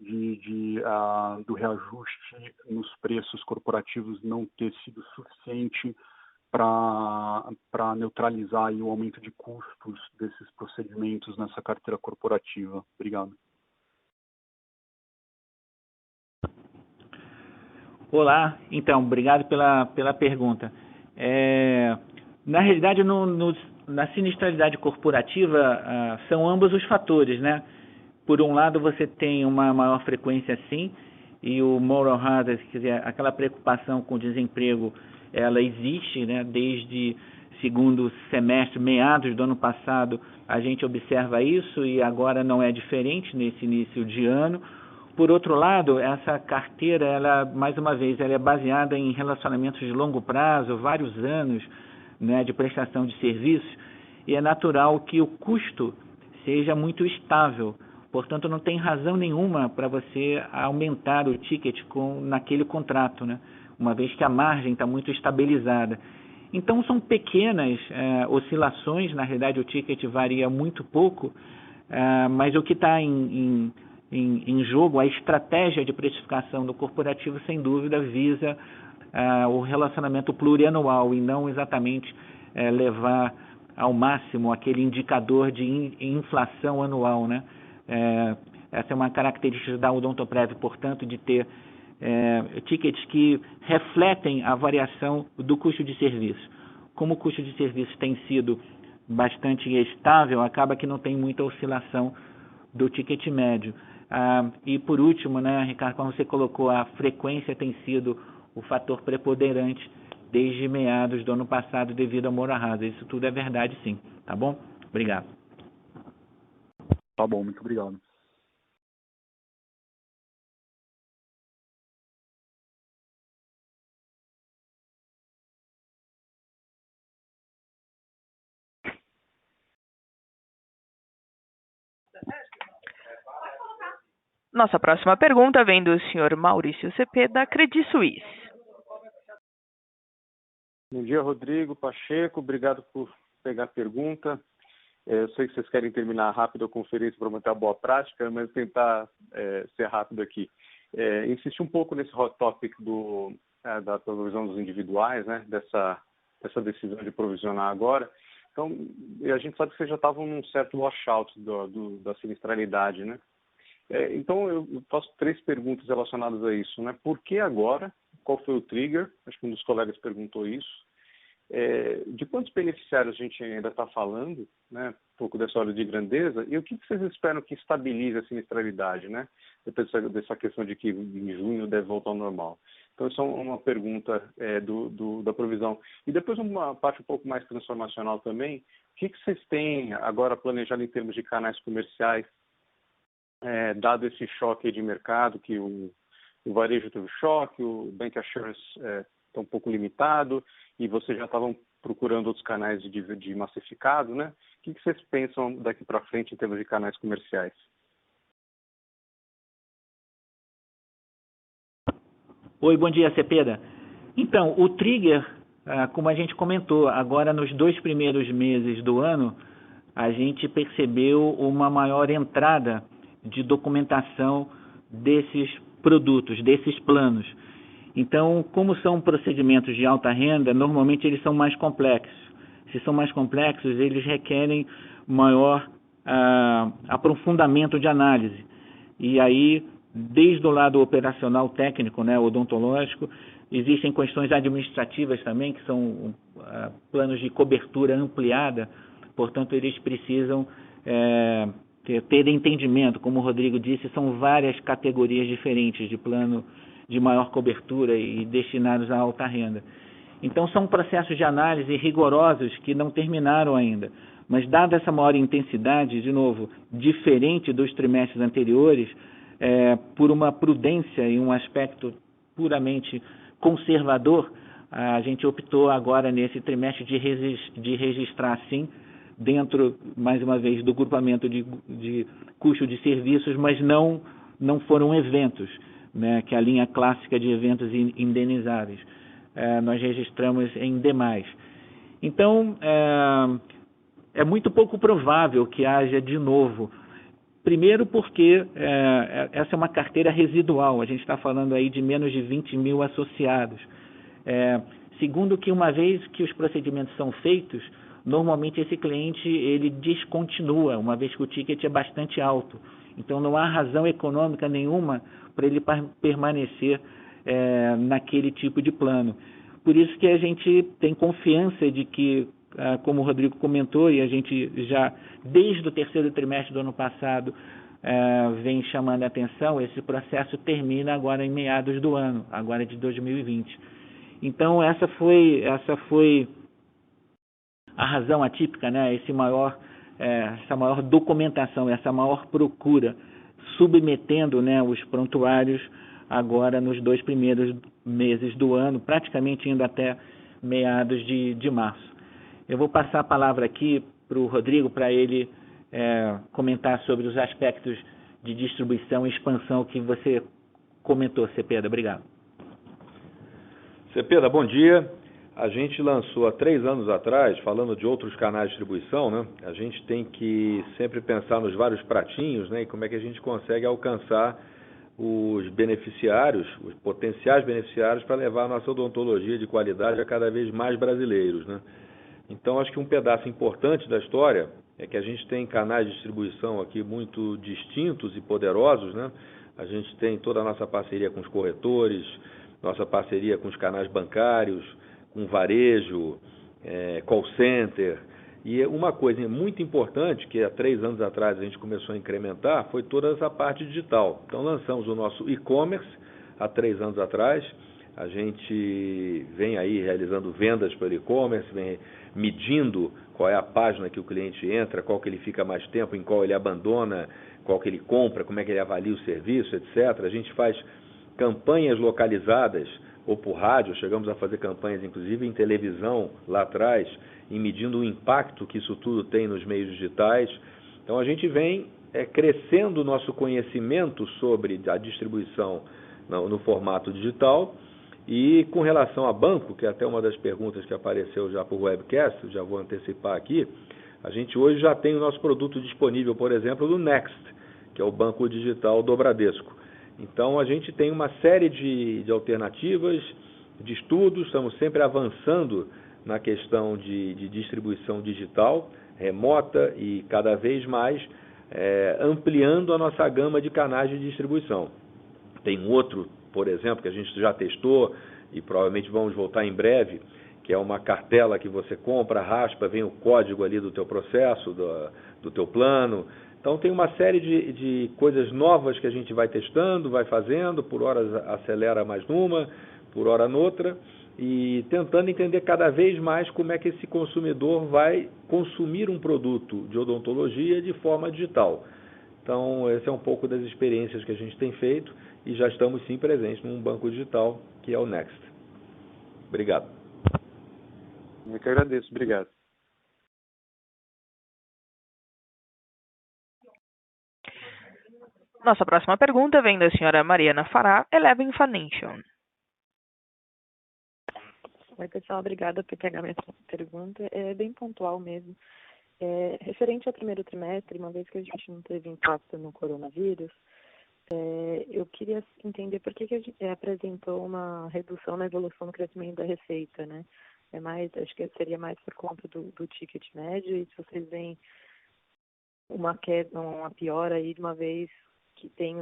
do reajuste nos preços corporativos não ter sido suficiente para neutralizar aí o aumento de custos desses procedimentos nessa carteira corporativa. Obrigado. Olá, então, obrigado pela pergunta. Na realidade, na sinistralidade corporativa, são ambos os fatores, né? Por um lado, você tem uma maior frequência, sim, e o moral hazard, quer dizer, aquela preocupação com o desemprego, ela existe, né? Desde segundo semestre, meados do ano passado, a gente observa isso e agora não é diferente nesse início de ano. Por outro lado, essa carteira, ela, mais uma vez, ela é baseada em relacionamentos de longo prazo, vários anos, né, de prestação de serviços, e é natural que o custo seja muito estável. Portanto, não tem razão nenhuma para você aumentar o ticket naquele contrato, né, uma vez que a margem está muito estabilizada. Então, são pequenas oscilações, na realidade o ticket varia muito pouco, mas o que está em jogo, a estratégia de precificação do corporativo, sem dúvida, visa o relacionamento plurianual e não exatamente levar ao máximo aquele indicador de inflação anual, né? Essa é uma característica da Odontoprev, portanto, de ter tickets que refletem a variação do custo de serviço. Como o custo de serviço tem sido bastante estável, acaba que não tem muita oscilação do ticket médio. E por último, né, Ricardo, como você colocou, a frequência tem sido o fator preponderante desde meados do ano passado devido ao moral hazard. Isso tudo é verdade, sim. Tá bom? Obrigado. Tá bom, muito obrigado. Nossa próxima pergunta vem do senhor Maurício CP, da Credit Suisse. Bom dia, Rodrigo, Pacheco. Obrigado por pegar a pergunta. Eu sei que vocês querem terminar rápido a conferência para manter a boa prática, mas tentar ser rápido aqui. Insistir um pouco nesse hot topic da provisão dos individuais, né? Dessa decisão de provisionar agora. Então, a gente sabe que vocês já estavam num certo washout da sinistralidade, né? Então, eu faço 3 perguntas relacionadas a isso, né? Por que agora? Qual foi o trigger? Acho que um dos colegas perguntou isso. De quantos beneficiários a gente ainda está falando, né? Um pouco dessa ordem de grandeza. E o que vocês esperam que estabilize a sinistralidade, né? Depois dessa questão de que em junho deve voltar ao normal. Então, isso é uma pergunta da provisão. E depois uma parte um pouco mais transformacional também. O que vocês têm agora planejado em termos de canais comerciais, dado esse choque de mercado, que o varejo teve choque, o Bank Assurance está um pouco limitado, e vocês já estavam procurando outros canais de massificado, né? O que vocês pensam daqui para frente em termos de canais comerciais? Oi, bom dia, Cepeda. Então, o trigger como a gente comentou, agora nos 2 primeiros meses do ano, a gente percebeu uma maior entrada de documentação desses produtos, desses planos. Então, como são procedimentos de alta renda, normalmente eles são mais complexos. Se são mais complexos, eles requerem maior aprofundamento de análise. E aí, desde o lado operacional técnico, né, odontológico, existem questões administrativas também, que são planos de cobertura ampliada, portanto, eles precisam ter entendimento. Como o Rodrigo disse, são várias categorias diferentes de plano de maior cobertura e destinados à alta renda. Então, são processos de análise rigorosos que não terminaram ainda. Mas, dada essa maior intensidade, de novo, diferente dos trimestres anteriores, por uma prudência e um aspecto puramente conservador, a gente optou agora nesse trimestre de registrar, sim, dentro, mais uma vez, do grupamento de custo de serviços, mas não foram eventos, né, que é a linha clássica de eventos indenizáveis. Nós registramos em demais. Então, é muito pouco provável que haja de novo. Primeiro porque essa é uma carteira residual, a gente está falando aí de menos de 20 mil associados. Segundo que uma vez que os procedimentos são feitos, normalmente esse cliente ele descontinua, uma vez que o ticket é bastante alto. Então não há razão econômica nenhuma para ele permanecer naquele tipo de plano. Por isso que a gente tem confiança de que, como o Rodrigo comentou, e a gente já, desde o 3º trimestre do ano passado, vem chamando a atenção, esse processo termina agora em meados do ano, agora de 2020. Então, essa foi a razão atípica, né? Essa maior documentação, essa maior procura, submetendo, né, os prontuários agora nos 2 primeiros meses do ano, praticamente indo até meados de março. Eu vou passar a palavra aqui para o Rodrigo, para ele comentar sobre os aspectos de distribuição e expansão que você comentou, Cepeda. Obrigado. Cepeda, bom dia. A gente lançou há 3 anos atrás, falando de outros canais de distribuição, né? A gente tem que sempre pensar nos vários pratinhos, né? E como é que a gente consegue alcançar os beneficiários, os potenciais beneficiários, para levar a nossa odontologia de qualidade a cada vez mais brasileiros, né? Então, acho que um pedaço importante da história é que a gente tem canais de distribuição aqui muito distintos e poderosos, né? A gente tem toda a nossa parceria com os corretores, nossa parceria com os canais bancários, com varejo, call center. E uma coisa muito importante, que há 3 anos atrás a gente começou a incrementar, foi toda essa parte digital. Então, lançamos o nosso e-commerce há 3 anos atrás. A gente vem aí realizando vendas pelo e-commerce, vem medindo qual é a página que o cliente entra, qual que ele fica mais tempo, em qual ele abandona, qual que ele compra, como é que ele avalia o serviço, etc. A gente faz campanhas localizadas, ou por rádio, chegamos a fazer campanhas, inclusive, em televisão, lá atrás, e medindo o impacto que isso tudo tem nos meios digitais. Então, a gente vem crescendo o nosso conhecimento sobre a distribuição no formato digital. E com relação a banco, que é até uma das perguntas que apareceu já por webcast, já vou antecipar aqui, a gente hoje já tem o nosso produto disponível, por exemplo, no Next, que é o banco digital do Bradesco. Então, a gente tem uma série de alternativas, de estudos, estamos sempre avançando na questão de distribuição digital, remota e cada vez mais ampliando a nossa gama de canais de distribuição. Tem um outro, por exemplo, que a gente já testou e provavelmente vamos voltar em breve, que é uma cartela que você compra, raspa, vem o código ali do teu processo, do teu plano. Então, tem uma série de coisas novas que a gente vai testando, vai fazendo, por horas acelera mais numa, por hora noutra, e tentando entender cada vez mais como é que esse consumidor vai consumir um produto de odontologia de forma digital. Então, esse é um pouco das experiências que a gente tem feito e já estamos, sim, presentes num banco digital, que é o Next. Obrigado. Eu que agradeço. Obrigado. Nossa próxima pergunta vem da senhora Mariana Fará, Eleven Financial. Oi, pessoal, obrigada por pegar minha pergunta. É bem pontual mesmo. Referente ao primeiro trimestre, uma vez que a gente não teve impacto no coronavírus, eu queria entender por que a gente apresentou uma redução na evolução do crescimento da receita, né? Acho que seria mais por conta do ticket médio, e se vocês veem uma queda, uma piora aí de uma vez que tem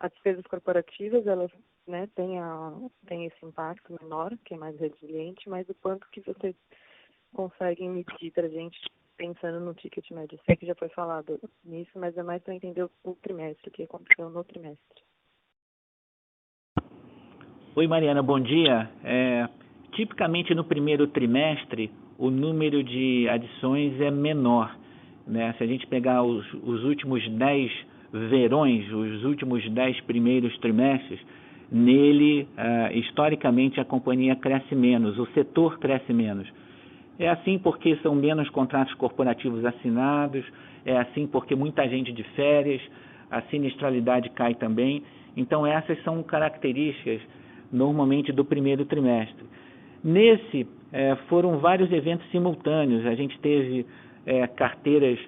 as despesas corporativas, elas, né, tem esse impacto menor, que é mais resiliente, mas o quanto que vocês conseguem medir para a gente pensando no ticket médio? Eu sei que já foi falado nisso, mas é mais para entender o trimestre, o que aconteceu no trimestre. Oi, Mariana, bom dia. Tipicamente no primeiro trimestre, o número de adições é menor, né? Se a gente pegar os últimos 10 verões, os últimos 10 primeiros trimestres, nele, historicamente, a companhia cresce menos, o setor cresce menos. É assim porque são menos contratos corporativos assinados, é assim porque muita gente de férias, a sinistralidade cai também. Então, essas são características, normalmente, do primeiro trimestre. Nesse, foram vários eventos simultâneos. A gente teve carteiras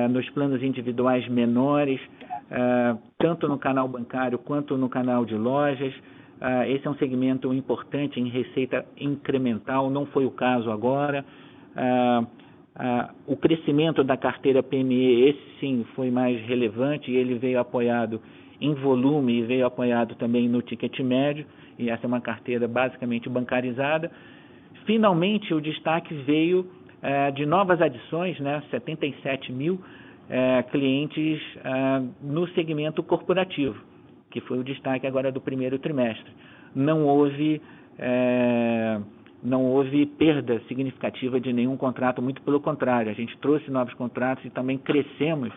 nos planos individuais menores, tanto no canal bancário quanto no canal de lojas. Esse é um segmento importante em receita incremental, não foi o caso agora. O crescimento da carteira PME, esse sim foi mais relevante, e ele veio apoiado em volume e veio apoiado também no ticket médio, e essa é uma carteira basicamente bancarizada. Finalmente, o destaque veio de novas adições, né, 77 mil clientes no segmento corporativo, que foi o destaque agora do primeiro trimestre. Não houve perda significativa de nenhum contrato, muito pelo contrário, a gente trouxe novos contratos e também crescemos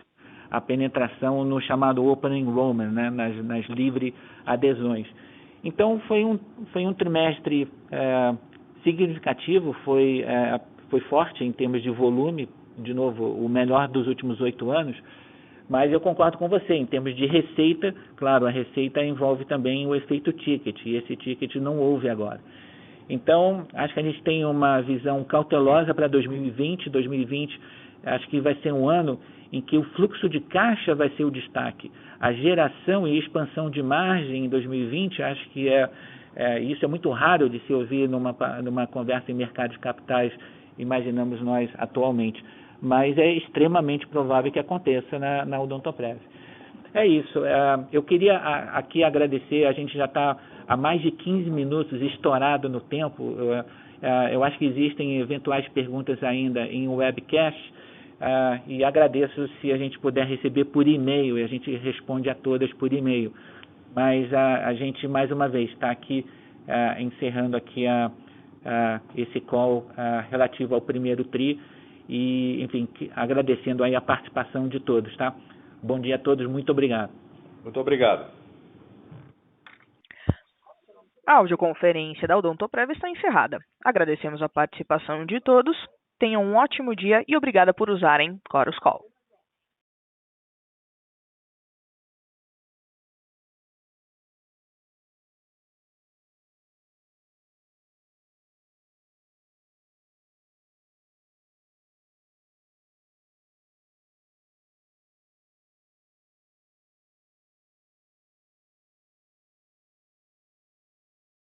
a penetração no chamado Open Enrollment, né, nas livre adesões. Então, foi um trimestre significativo, foi forte em termos de volume, de novo, o melhor dos últimos 8 anos, mas eu concordo com você, em termos de receita, claro, a receita envolve também o efeito ticket, e esse ticket não houve agora. Então, acho que a gente tem uma visão cautelosa para 2020. 2020, acho que vai ser um ano em que o fluxo de caixa vai ser o destaque. A geração e expansão de margem em 2020, acho que isso é muito raro de se ouvir numa conversa em mercado de capitais, imaginamos nós atualmente, mas é extremamente provável que aconteça na Odontoprev. É isso, eu queria aqui agradecer, a gente já está há mais de 15 minutos estourado no tempo, eu acho que existem eventuais perguntas ainda em webcast, e agradeço se a gente puder receber por e-mail, e a gente responde a todas por e-mail. Mas a gente, mais uma vez, está aqui encerrando aqui esse call relativo ao primeiro TRI, e, enfim, agradecendo aí a participação de todos, tá? Bom dia a todos, muito obrigado. Muito obrigado. A audioconferência da Odontoprev está encerrada. Agradecemos a participação de todos. Tenham um ótimo dia e obrigada por usarem Chorus Call.